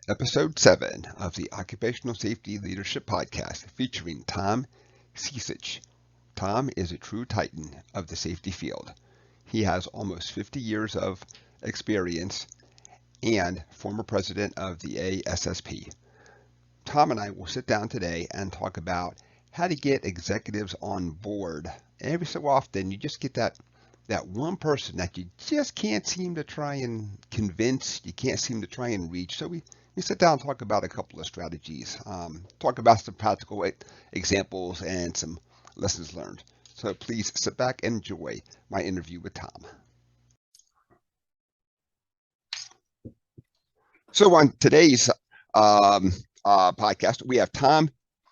Episode 7 of the Occupational Safety Leadership Podcast featuring Tom Cecich. Tom is a true titan of the safety field. He has almost 50 years of experience and former president of the ASSP. Tom and I will sit down today and talk about how to get executives on board. Every so often, you just get that one person that you just can't seem to try and convince, you can't seem to try and reach. So we sit down and talk about a couple of strategies, talk about some practical examples and some lessons learned. So please sit back and enjoy my interview with Tom. So on today's podcast, we have Tom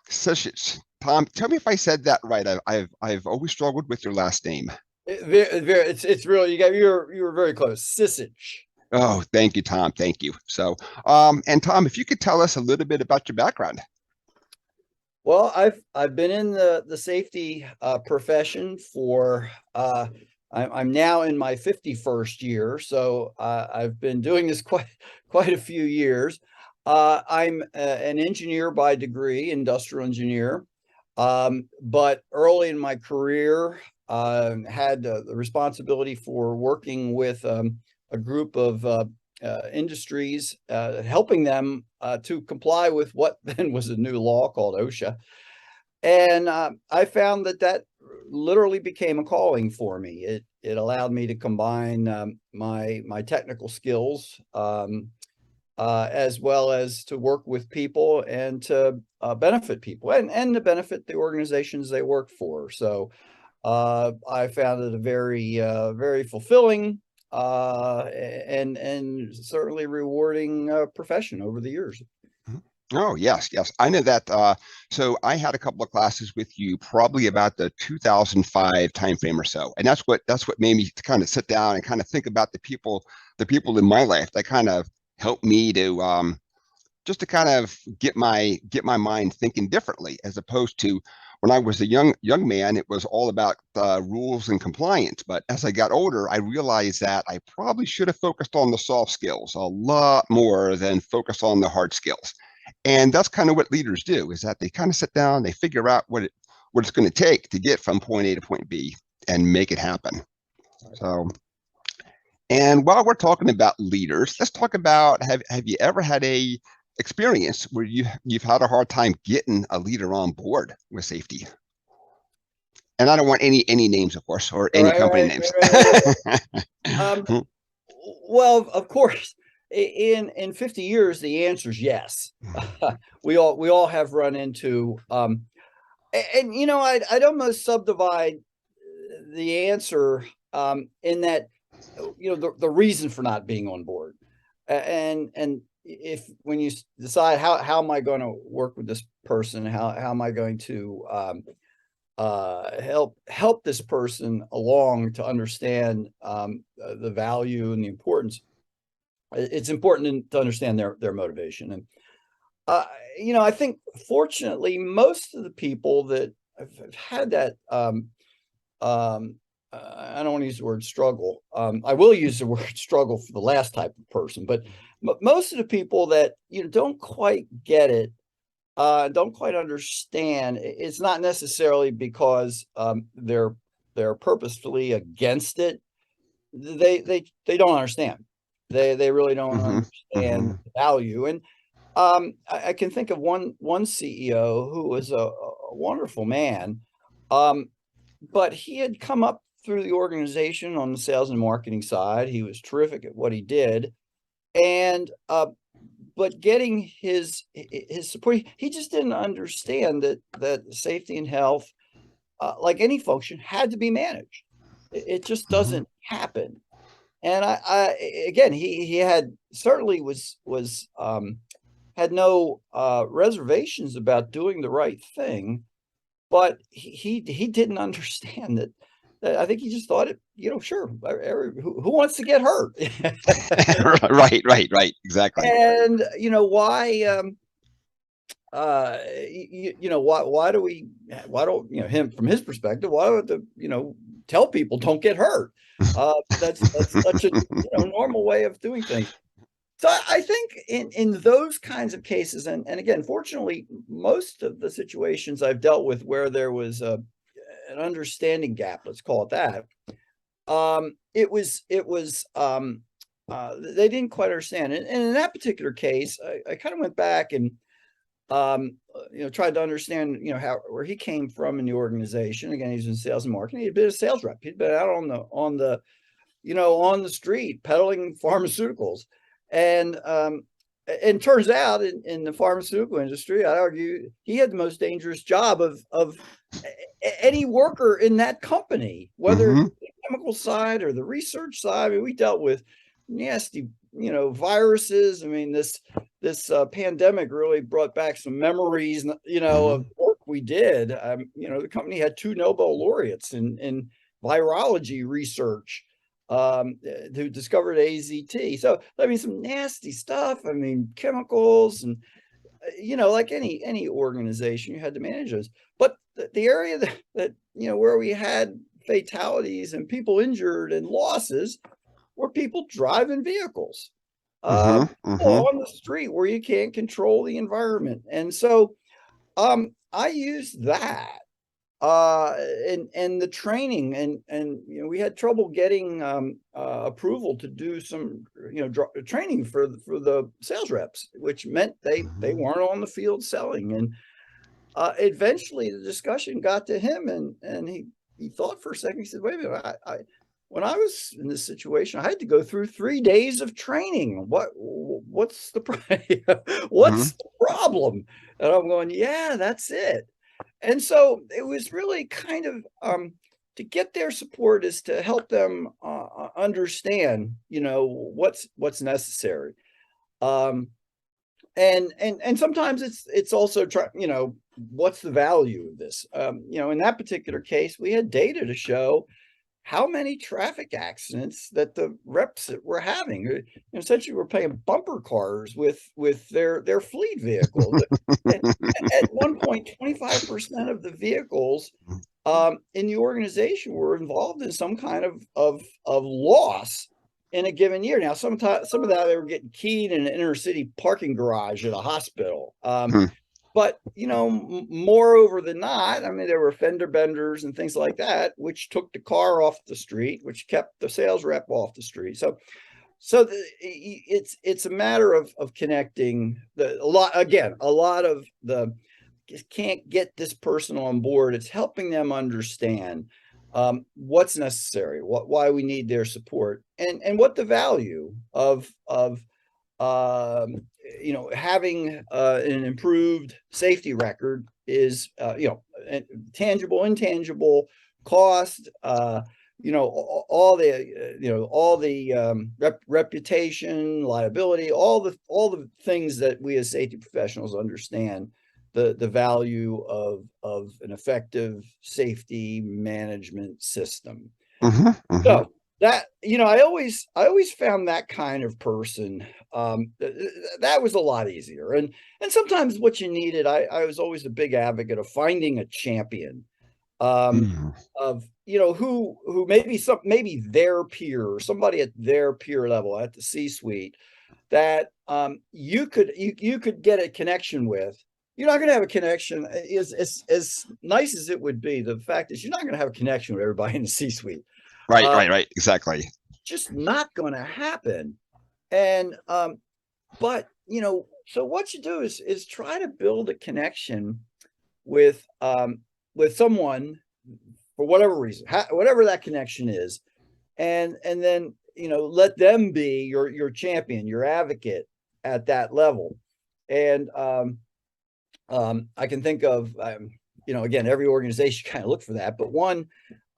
Cecich. Tom, tell me if I said that right. I've always struggled with your last name. It's really you were very close. Cecich. Oh, thank you, Tom. Thank you. So, and Tom, if you could tell us a little bit about your background. Well, I've been in the safety profession for I'm now in my 51st year, so I've been doing this quite a few years. I'm an engineer by degree, industrial engineer, but early in my career, had the responsibility for working with a group of industries, helping them to comply with what then was a new law called OSHA. And I found that literally became a calling for me. It allowed me to combine my technical skills, as well as to work with people and to benefit people and to benefit the organizations they work for. So I found it a very fulfilling and certainly rewarding profession over the years. Oh, yes, yes. I know that. So I had a couple of classes with you probably about the 2005 timeframe or so. And that's what made me to kind of sit down and kind of think about the people in my life that kind of helped me to just to kind of get my mind thinking differently, as opposed to when I was a young man, it was all about rules and compliance. But as I got older, I realized that I probably should have focused on the soft skills a lot more than focus on the hard skills. And that's kind of what leaders do, is that they kind of sit down, they figure out what it's going to take to get from point A to point B and make it happen. So, and while we're talking about leaders, let's talk about have you ever had a experience where you've had a hard time getting a leader on board with safety? And I don't want any names, of course, or any company names. Well, of course, in 50 years, the answer is yes. We all have run into, and I'd almost subdivide the answer in that, the reason for not being on board, and if when you decide how am I going to work with this person, how am I going to help this person along to understand the value and the importance. It's important to understand their motivation. And I think fortunately most of the people that have had that I don't want to use the word struggle. I will use the word struggle for the last type of person, but most of the people that don't quite get it, don't quite understand. It's not necessarily because they're purposefully against it. They don't understand. They really don't understand the value. And I can think of one CEO who was a wonderful man, but he had come up through the organization on the sales and marketing side. He was terrific at what he did, and but getting his support, he just didn't understand that safety and health, like any function, had to be managed. It just doesn't happen. And I again, he had certainly was had no reservations about doing the right thing, but he didn't understand that. I think he just thought it, sure, who wants to get hurt? Right, exactly. And why why don't him, from his perspective, why don't the tell people don't get hurt? That's such a normal way of doing things. So I think in those kinds of cases, and again, fortunately, most of the situations I've dealt with where there was an understanding gap, let's call it that, they didn't quite understand. And in that particular case, I kind of went back and tried to understand, how where he came from in the organization. Again, he's in sales and marketing. He'd been a sales rep. He'd been out on the street peddling pharmaceuticals. And turns out in the pharmaceutical industry, I'd argue he had the most dangerous job of any worker in that company, whether Mm-hmm. the chemical side or the research side. I mean, we dealt with nasty, viruses. I mean, this pandemic really brought back some memories, Mm-hmm. of work we did. The company had 2 Nobel laureates in virology research, who discovered AZT. So I mean, some nasty stuff. I mean, chemicals, and like any organization, you had to manage those. But the area that where we had fatalities and people injured and losses were people driving vehicles, Mm-hmm. Mm-hmm. on the street where you can't control the environment. And so I used that, uh and the training, and we had trouble getting approval to do some training for the sales reps, which meant they Mm-hmm. weren't on the field selling. And eventually the discussion got to him, and he thought for a second. He said, wait a minute, I when I was in this situation, I had to go through 3 days of training. What's the Mm-hmm. what's the problem? And I'm going, yeah, that's it. And so it was really kind of, to get their support is to help them understand, what's necessary. Um, and sometimes it's also what's the value of this? In that particular case, we had data to show how many traffic accidents that the reps that were having. Essentially, we're paying bumper cars with their fleet vehicles. At one point, 25% of the vehicles in the organization were involved in some kind of loss in a given year. Now, sometimes some of that they were getting keyed in an inner city parking garage at a hospital. But moreover than not, I mean, there were fender benders and things like that, which took the car off the street, which kept the sales rep off the street. It's a matter of connecting a lot of the just can't get this person on board. It's helping them understand what's necessary, why we need their support, and what the value of having an improved safety record is, tangible, intangible cost, all the reputation, liability, all the things that we as safety professionals understand the value of an effective safety management system. Mm-hmm. Mm-hmm. So that, I always found that kind of person, that was a lot easier. And sometimes what you needed, I was always a big advocate of finding a champion, Mm-hmm. of who maybe their peer, or somebody at their peer level at the C-suite, that you could get a connection with. You're not going to have a connection, as nice as it would be. The fact is, you're not going to have a connection with everybody in the C-suite. Right, uh right, right. Exactly. just not going to happen. And but so what you do is try to build a connection with someone, for whatever reason, whatever that connection is, and then let them be your champion, your advocate at that level. And I can think of, again, every organization kind of look for that, but one,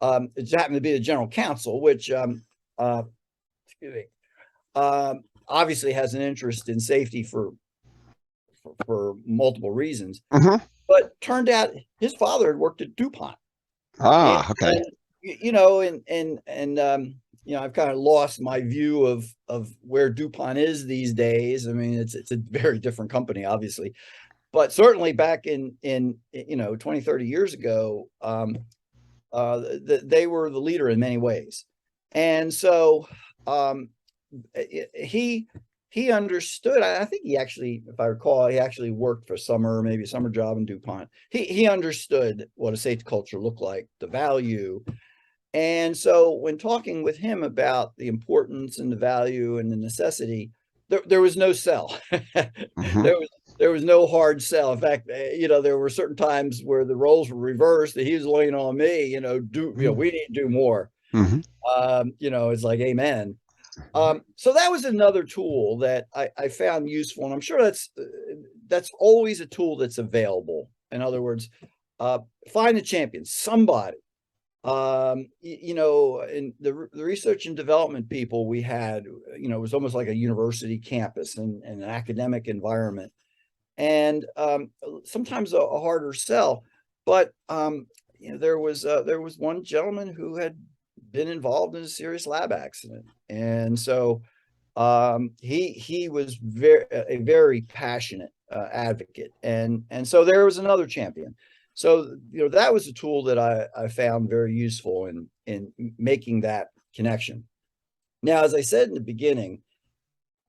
it happened to be the general counsel, which uh, excuse me, obviously has an interest in safety for multiple reasons, Mm-hmm. but turned out his father had worked at DuPont. And, Ah, okay. and I've kind of lost my view of where DuPont is these days. I mean, it's a very different company, obviously, but certainly back in 20, 30 years ago, they were the leader in many ways. And so he he understood. I think he actually, if I recall, he actually worked for maybe a summer job in DuPont. He understood what a safety culture looked like, the value. And so when talking with him about the importance and the value and the necessity, there was no sell. Hmm. there was there was no hard sell. In fact, there were certain times where the roles were reversed, that he was laying on me, we need to do more. Hmm. It's like, amen. So that was another tool that I found useful, and I'm sure that's always a tool that's available. In other words, find a champion, somebody. And the research and development people we had, it was almost like a university campus and an academic environment, and sometimes a harder sell. But there was one gentleman who had been involved in a serious lab accident, and so he was a very passionate advocate, and so there was another champion. So that was a tool that I found very useful in making that connection. Now, as I said in the beginning,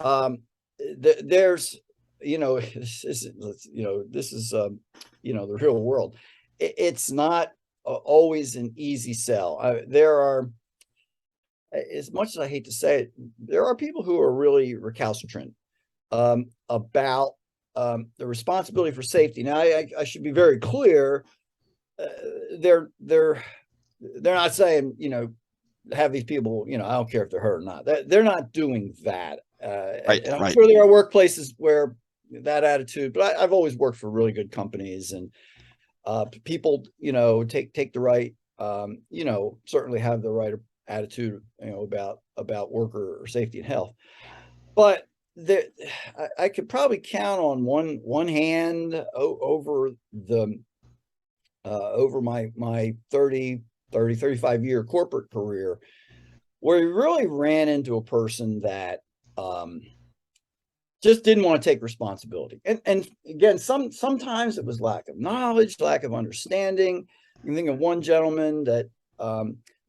there's this is the real world. It's not always an easy sell. There are, as much as I hate to say it, there are people who are really recalcitrant about the responsibility for safety. Now, I should be very clear. They're not saying, have these people, I don't care if they're hurt or not. They're not doing that. Right, And I'm right. sure there are workplaces where that attitude, but I've always worked for really good companies, and people, take the right, certainly have the right attitude, about worker safety and health. But there, I could probably count on one hand over my 35 year corporate career, where we really ran into a person that just didn't want to take responsibility. And again, sometimes it was lack of knowledge, lack of understanding. You can think of one gentleman that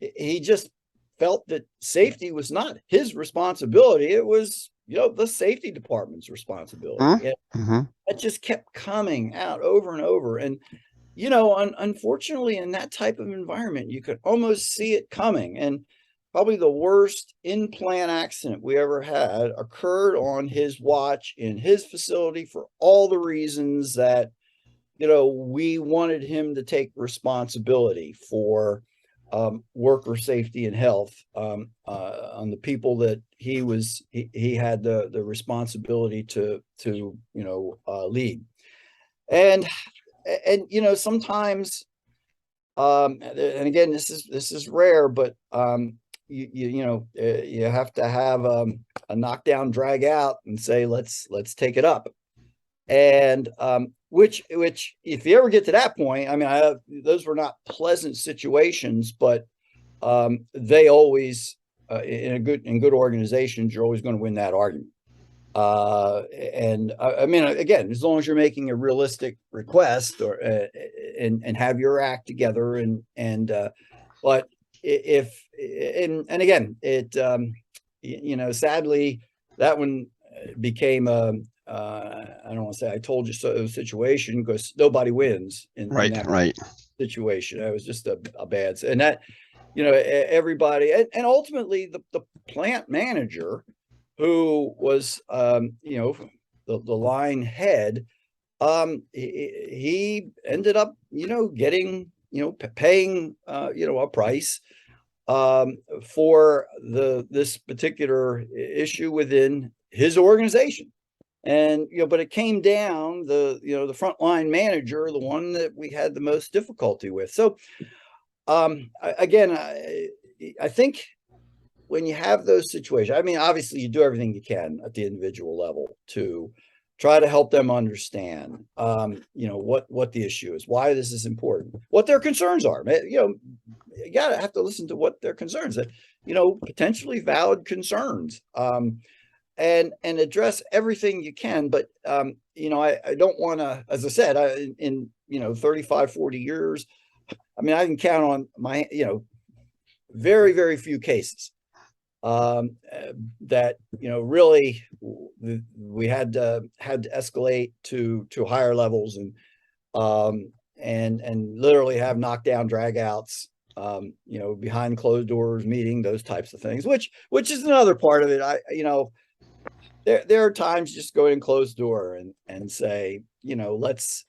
he just felt that safety was not his responsibility. It was, the safety department's responsibility. And Mm-hmm. it just kept coming out over and over. And unfortunately, in that type of environment, you could almost see it coming. And probably the worst in-plant accident we ever had occurred on his watch in his facility, for all the reasons that, we wanted him to take responsibility for worker safety and health on the people that he had the responsibility to lead. And sometimes, and again, this is rare, but you have to have a knockdown, drag out, and say, let's take it up. And which if you ever get to that point, I mean, those were not pleasant situations, but they always, in good organizations, you're always going to win that argument. And I mean, again, as long as you're making a realistic request, or and have your act together, but if and again, it sadly, that one became I don't want to say "I told you so" situation, because nobody wins in Right, that right. situation. It was just a bad, and that everybody, and ultimately the plant manager, who was the line head, he ended up getting paying a price for this particular issue within his organization. And but it came down, the frontline manager, the one that we had the most difficulty with. So again, I think when you have those situations, I mean, obviously you do everything you can at the individual level to try to help them understand, what the issue is, why this is important, what their concerns are. You gotta have to listen to what their concerns are, potentially valid concerns, and address everything you can. But I don't want to, as I said, in 35, 40 years, I mean, I can count on my, very, very few cases that, really we had to escalate to higher levels, and literally have knockdown dragouts, behind closed doors meeting, those types of things, which is another part of it. There are times just go in closed door and say, let's,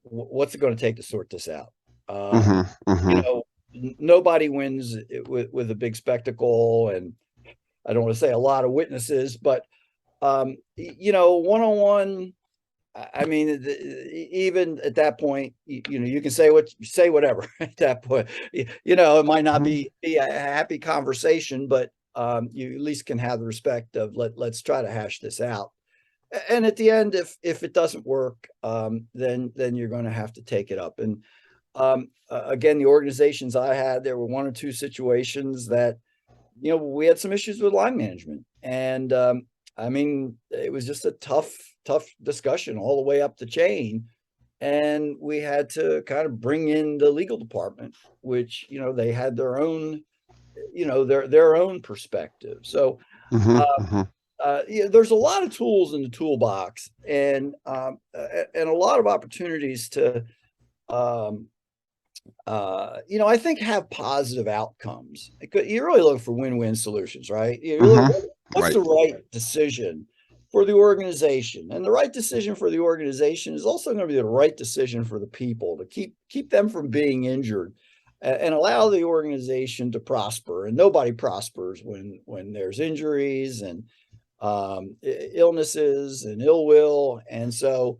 what's it going to take to sort this out? Hmm. Hmm. Nobody wins with a big spectacle, and I don't want to say a lot of witnesses, but one-on-one, I mean, even at that point, you can say whatever at that point. It might not be a happy conversation, but you at least can have the respect of let's try to hash this out. And at the end, if it doesn't work, then you're going to have to take it up. And again, the organizations I had, there were one or two situations that we had some issues with line management, and I mean, it was just a tough discussion all the way up the chain. And we had to kind of bring in the legal department, which, they had their own, their own perspective. So, Hmm. uh, Hmm. there's a lot of tools in the toolbox, and a lot of opportunities to, um, I think have positive outcomes. You really look for win-win solutions, right? You Hmm. look, what's Right. the right decision for the organization? And the right decision for the organization is also going to be the right decision for the people, to keep them from being injured, and allow the organization to prosper. And nobody prospers when there's injuries and illnesses and ill will. And so,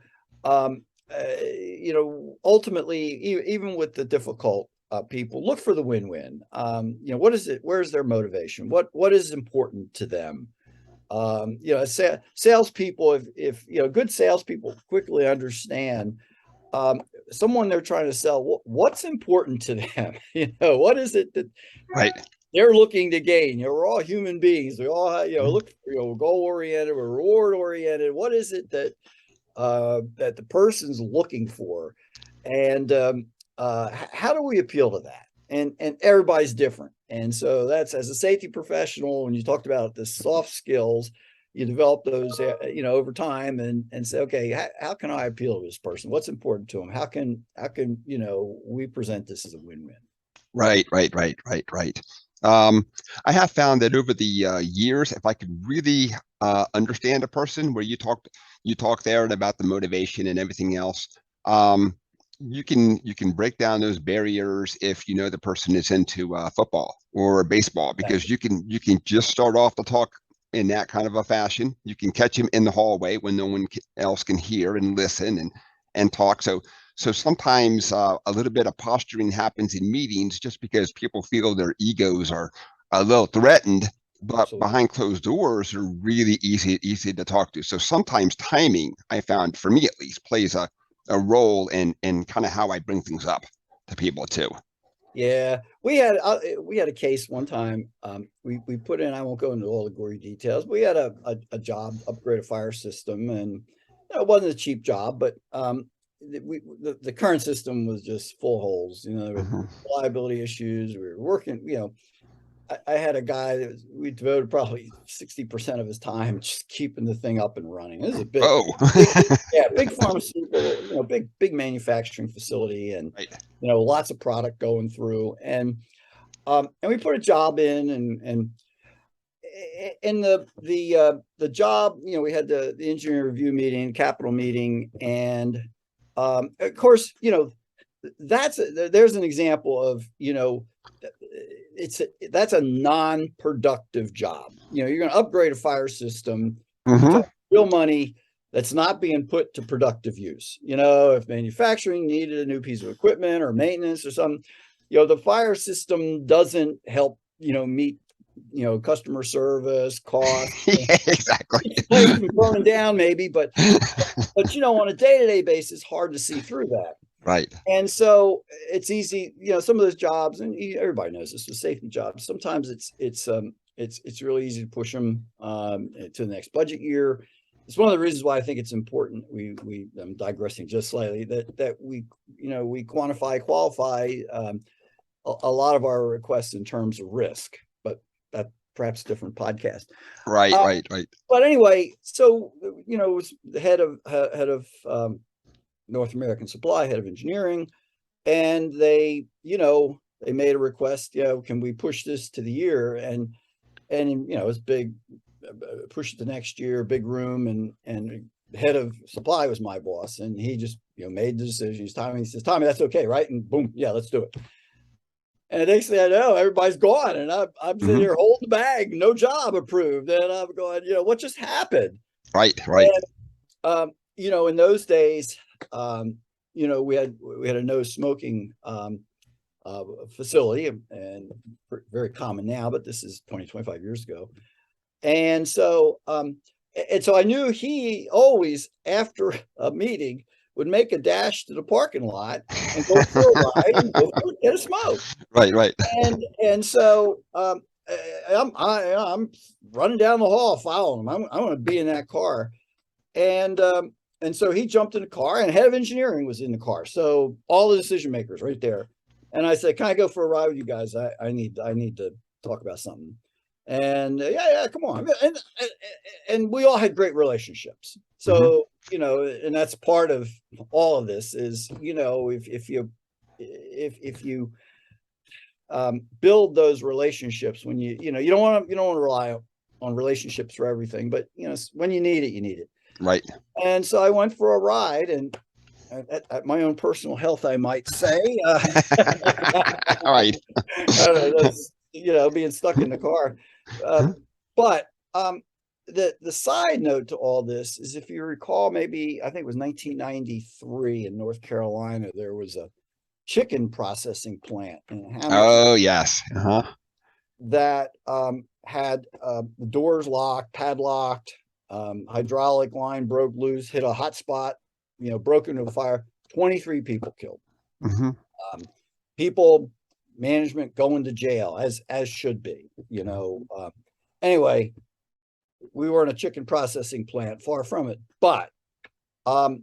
ultimately, even with the difficult people, look for the win-win. What is it? Where's their motivation? What is important to them? Salespeople, if good salespeople quickly understand um, someone they're trying to sell, what's important to them. What is it that Right. they're looking to gain? We're all human beings. We all look, goal oriented, we're reward oriented. What is it that the person's looking for? And how do we appeal to that? And everybody's different. And so that's, as a safety professional, when you talked about the soft skills, you develop those, over time, and say, okay, how can I appeal to this person? What's important to them? How can we present this as a win-win? Right, right, right, right, right. Um, I have found that over the years, if I could really understand a person, where you talk there about the motivation and everything else, um, you can break down those barriers if you know the person is into football or baseball, because you can just start off the talk in that kind of a fashion. You can catch him in the hallway when no one else can hear and listen and talk. So sometimes a little bit of posturing happens in meetings just because people feel their egos are a little threatened, but Absolutely. behind closed doors are really easy to talk to. So sometimes timing, I found, for me at least, plays a role in kind of how I bring things up to people too. Yeah, we had a case one time. We put in. I won't go into all the gory details. We had a job, upgrade a fire system, and it wasn't a cheap job, but the current system was just full holes. There were Hmm. reliability issues. We were working. I had a guy that we devoted probably 60% of his time just keeping the thing up and running. This is a Oh. big pharmaceutical, big manufacturing facility, and Right. lots of product going through. And we put a job in, and in the job, we had the engineering review meeting, capital meeting, and of course, there's an example of, that's a non-productive job. You're going to upgrade a fire system. You're Hmm. talking real money that's not being put to productive use. If manufacturing needed a new piece of equipment or maintenance or something, the fire system doesn't help, meet, customer service cost. Yeah, exactly. Place from burning down, maybe, but on a day-to-day basis, hard to see through that. Right. And so it's easy, some of those jobs, and everybody knows this with safety jobs. Sometimes it's really easy to push them to the next budget year. It's one of the reasons why I think it's important. I'm digressing just slightly, that we quantify, qualify a lot of our requests in terms of risk. But perhaps different podcast. Right, Uh, right, right. but anyway, so it was the head of North American Supply, head of engineering, and they made a request. Can we push this to the year? And it's big. Push it to next year. Big room, and the head of supply was my boss, and he just made the decision. He says, Tommy, that's okay, right? And boom, yeah, let's do it. And the next thing I know, everybody's gone, and I'm sitting here holding the bag, no job approved, and I'm going, what just happened? Right, right. And, in those days, we had a no smoking facility, and very common now, but this is 25 years ago. And so I knew he always, after a meeting, would make a dash to the parking lot and go for a ride and go get a smoke. Right, right. And so I'm running down the hall following him. I want to be in that car. And so he jumped in the car, and head of engineering was in the car. So all the decision makers right there. And I said, can I go for a ride with you guys? I need to talk about something. And yeah, come on. And we all had great relationships. So, and that's part of all of this is, if you build those relationships when you don't want to rely on relationships for everything, but when you need it, you need it. Right. And so I went for a ride, and at my own personal health, I might say, All right. I don't know, being stuck in the car. But the side note to all this is, if you recall, maybe I think it was 1993 in North Carolina, there was a chicken processing plant in Hamilton. Oh, yes. That had the doors locked, padlocked, hydraulic line broke loose, hit a hot spot, broke into a fire, 23 people killed. People, management going to jail, as should be, anyway, we weren't a chicken processing plant, far from it. But I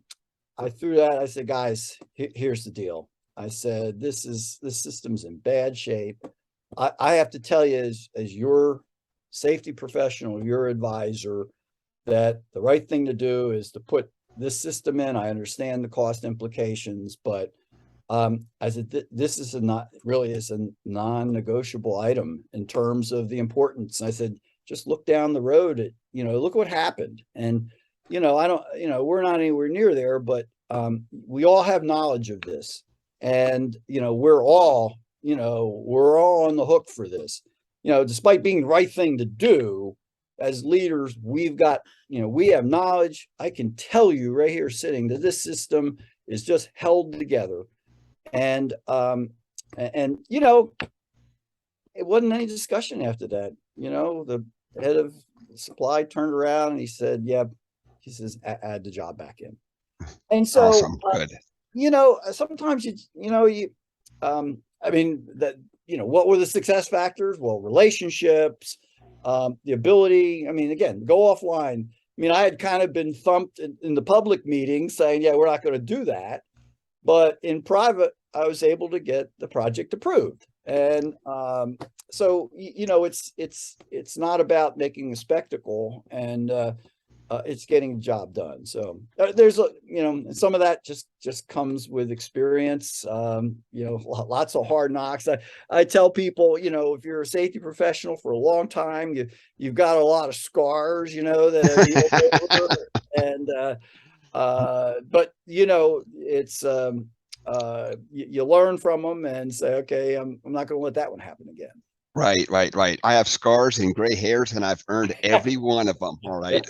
threw that. I said, guys, here's the deal. I said, this system's in bad shape. I have to tell you, as your safety professional, your advisor, that the right thing to do is to put this system in. I understand the cost implications, but I said, this is a non-negotiable item in terms of the importance. And I said, just look down the road at, look what happened. And, I don't, we're not anywhere near there, but we all have knowledge of this. And, we're all on the hook for this, despite being the right thing to do. As leaders, we've got, we have knowledge. I can tell you right here sitting that this system is just held together. And it wasn't any discussion after that. The head of supply turned around and he said, yeah, he says, add the job back in. And so, awesome. Good. Sometimes what were the success factors? Well, relationships, the ability, again, go offline. I had kind of been thumped in the public meeting saying, yeah, we're not going to do that. But in private, I was able to get the project approved. And so, it's not about making a spectacle, and it's getting the job done. So there's some of that just comes with experience. Lots of hard knocks. I tell people, if you're a safety professional for a long time, you've got a lot of scars, that and but it's you learn from them and say, okay, I'm not going to let that one happen again. Right, right, right. I have scars and gray hairs, and I've earned every one of them. All right.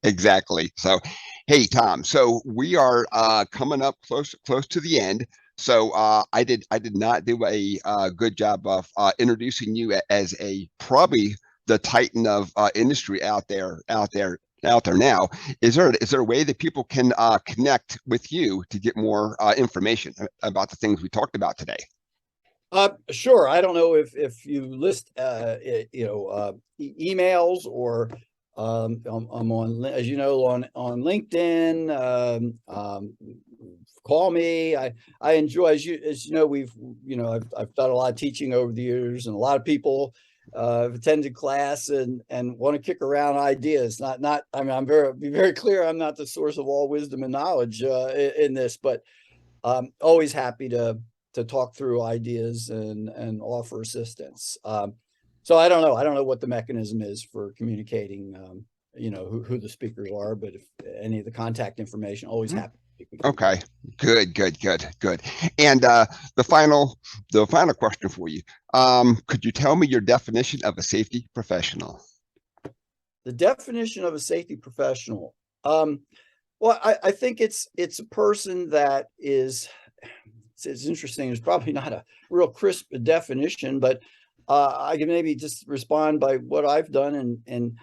Exactly. So, hey, Tom. So we are coming up close to the end. So I did not do a good job of introducing you as probably the titan of industry out there now. Is there a way that people can connect with you to get more information about the things we talked about today? Sure. I don't know if you list emails, or I'm on, as you know, on LinkedIn, call me. I enjoy, as you know, I've done a lot of teaching over the years, and a lot of people have attended class and want to kick around ideas. I mean, be very clear. I'm not the source of all wisdom and knowledge in this, but always happy to talk through ideas and offer assistance. So I don't know. I don't know what the mechanism is for communicating, who the speakers are, but if any of the contact information, always happy to speak with you. Okay, good. And the final question for you. Could you tell me your definition of a safety professional? The definition of a safety professional. Well, I think it's a person that is. It's interesting. It's probably not a real crisp definition, but I can maybe just respond by what I've done, and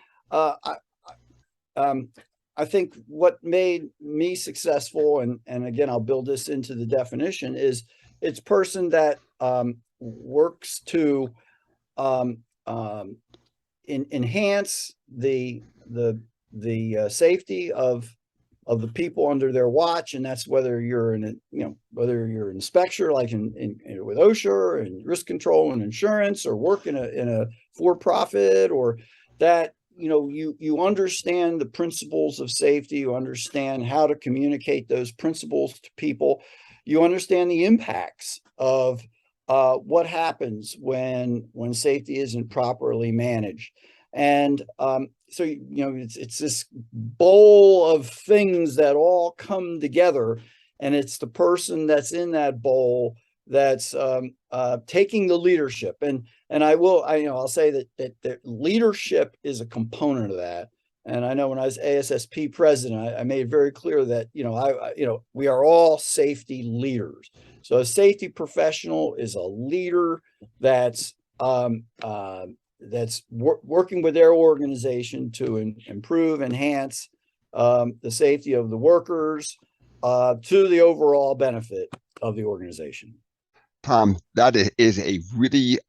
I think what made me successful, and again, I'll build this into the definition, is it's person that works to enhance the safety of the people under their watch, and that's whether you're whether you're an inspector like with OSHA and risk control and insurance, or work in a for-profit, or that you understand the principles of safety, you understand how to communicate those principles to people, you understand the impacts of what happens when safety isn't properly managed. And so it's this bowl of things that all come together, and it's the person that's in that bowl that's taking the leadership. And I'll say that leadership is a component of that. And I know when I was ASSP president, I made it very clear that we are all safety leaders. So a safety professional is a leader that's working with their organization to improve, enhance the safety of the workers to the overall benefit of the organization. Tom, that is a really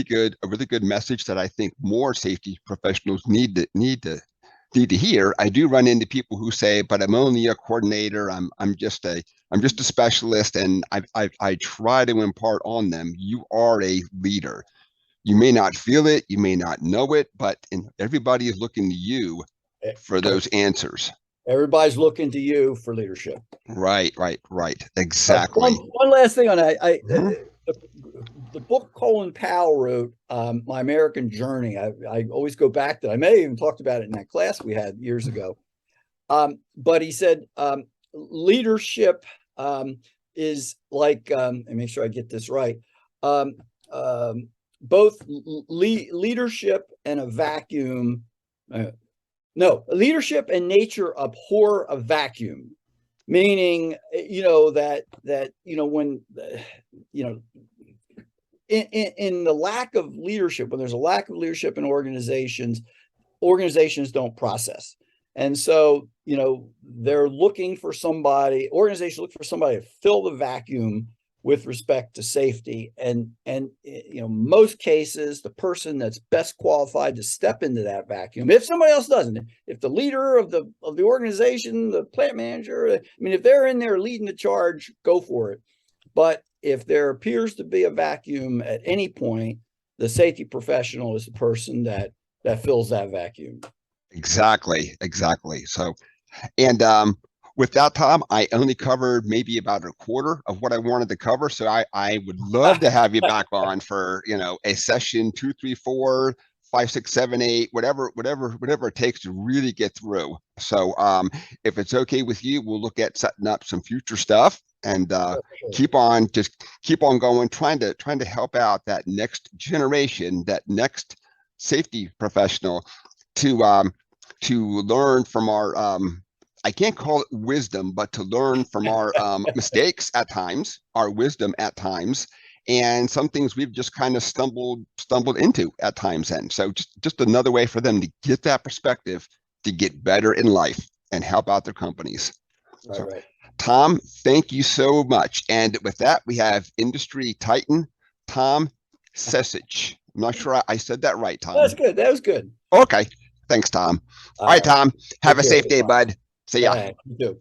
good message that I think more safety professionals need to hear. I do run into people who say, "But I'm only a coordinator. I'm just a specialist," and I try to impart on them, you are a leader. You may not feel it, you may not know it, but everybody is looking to you for those answers. Everybody's looking to you for leadership. Right. Exactly. One last thing on that. The book Colin Powell wrote, My American Journey, I always go back to it. I may have even talked about it in that class we had years ago. But he said, leadership is like, and make sure I get this right, both leadership and a vacuum. Leadership and nature abhor a vacuum, meaning that when in the lack of leadership, when there's a lack of leadership in organizations don't process. And so they're looking for somebody, organizations look for somebody to fill the vacuum with respect to safety, and most cases the person that's best qualified to step into that vacuum, if somebody else doesn't, if the leader of the organization, the plant manager, if they're in there leading the charge, go for it. But if there appears to be a vacuum at any point, the safety professional is the person that fills that vacuum. Exactly. So, and with that, Tom, I only covered maybe about a quarter of what I wanted to cover. So I would love to have you back on for, a session 2, 3, 4, 5, 6, 7, 8, whatever it takes to really get through. So if it's okay with you, we'll look at setting up some future stuff and keep on going, trying to help out that next generation, that next safety professional to learn from our I can't call it wisdom, but to learn from our mistakes at times, our wisdom at times, and some things we've just kind of stumbled into at times. And so just another way for them to get that perspective to get better in life and help out their companies. Right. Tom, thank you so much. And with that, we have industry titan, Tom Cecich. I'm not sure I said that right, Tom. That's good. That was good. Okay. Thanks, Tom. All right, Tom. Have a safe day, bud. See ya. You too.